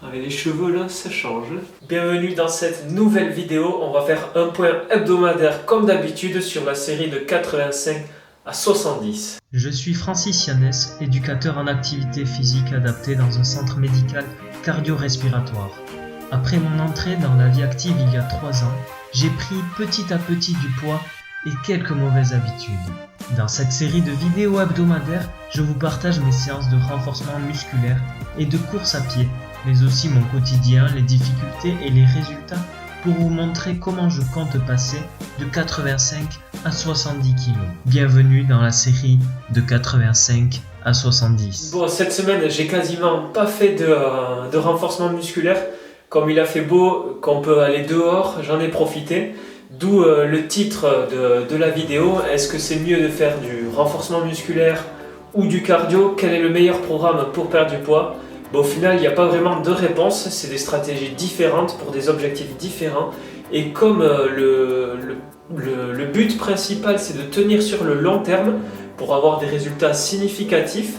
Avec les cheveux là, ça change. Bienvenue dans cette nouvelle vidéo. On va faire un point hebdomadaire comme d'habitude sur la série de 85 à 70. Je suis Francis Yannès, éducateur en activité physique adaptée dans un centre médical cardio-respiratoire. Après mon entrée dans la vie active il y a 3 ans, j'ai pris petit à petit du poids et quelques mauvaises habitudes. Dans cette série de vidéos hebdomadaires, je vous partage mes séances de renforcement musculaire et de course à pied, mais aussi mon quotidien, les difficultés et les résultats pour vous montrer comment je compte passer de 85 à 70 kg. Bienvenue dans la série de 85 à 70. Bon, cette semaine, j'ai quasiment pas fait de renforcement musculaire. Comme il a fait beau, qu'on peut aller dehors, j'en ai profité. D'où le titre de la vidéo. Est-ce que c'est mieux de faire du renforcement musculaire ou du cardio? Quel est le meilleur programme pour perdre du poids? Bon, au final, il n'y a pas vraiment de réponse. C'est des stratégies différentes pour des objectifs différents. Et comme le but principal, c'est de tenir sur le long terme pour avoir des résultats significatifs,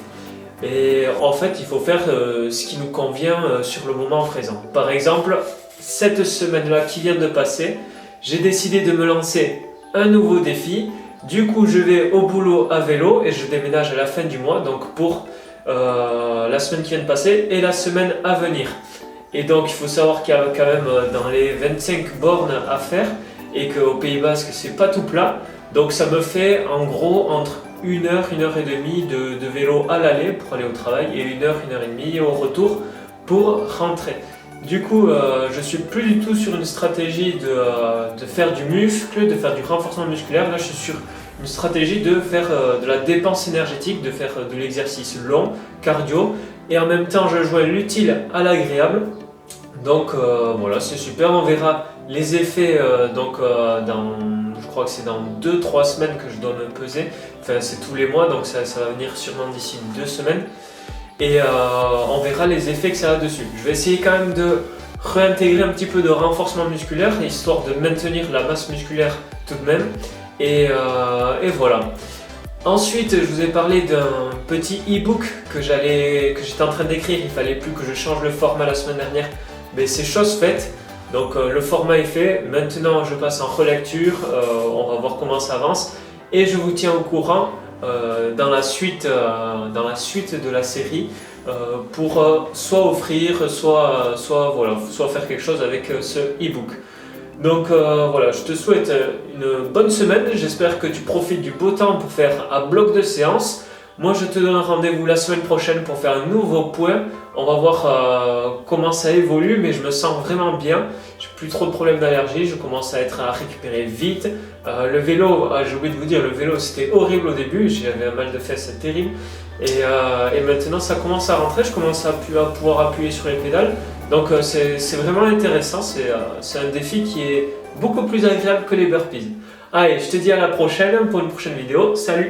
et en fait, il faut faire ce qui nous convient sur le moment présent. Par exemple, cette semaine-là qui vient de passer, j'ai décidé de me lancer un nouveau défi. Du coup, je vais au boulot à vélo et je déménage à la fin du mois, donc pour la semaine qui vient de passer et la semaine à venir. Et donc, il faut savoir qu'il y a quand même dans les 25 bornes à faire et qu'au Pays Basque, c'est pas tout plat. Donc, ça me fait en gros entre 1 heure, 1 heure et demie de vélo à l'aller pour aller au travail et 1 heure, 1 heure et demie au retour pour rentrer. Du coup, je suis plus du tout sur une stratégie de faire du muscle, de faire du renforcement musculaire. Là, je suis sur une stratégie de faire de la dépense énergétique, de faire de l'exercice long, cardio, et en même temps, je joins l'utile à l'agréable. Donc voilà, c'est super. On verra les effets je crois que c'est dans 2-3 semaines que je dois me peser. Enfin, c'est tous les mois, donc ça va venir sûrement d'ici 2 semaines. Et on verra les effets que ça a dessus. Je vais essayer quand même de réintégrer un petit peu de renforcement musculaire, histoire de maintenir la masse musculaire tout de même. Et voilà. Ensuite, je vous ai parlé d'un petit e-book que j'étais en train d'écrire. Il fallait plus que je change le format la semaine dernière. Mais c'est chose faite. Donc le format est fait. Maintenant, je passe en relecture. On va voir comment ça avance. Et je vous tiens au courant dans la suite de la série pour soit offrir, soit faire quelque chose avec ce e-book. Donc voilà, je te souhaite une bonne semaine. J'espère que tu profites du beau temps pour faire un bloc de séance. Moi, je te donne rendez-vous la semaine prochaine pour faire un nouveau point. On va voir comment ça évolue, mais je me sens vraiment bien. J'ai plus trop de problèmes d'allergie, je commence à récupérer vite. Le vélo, j'ai oublié de vous dire, le vélo c'était horrible au début, j'avais un mal de fesses terrible. Et maintenant ça commence à rentrer, je commence à pouvoir appuyer sur les pédales. Donc c'est vraiment intéressant, c'est un défi qui est beaucoup plus agréable que les burpees. Allez, je te dis à la prochaine pour une prochaine vidéo. Salut!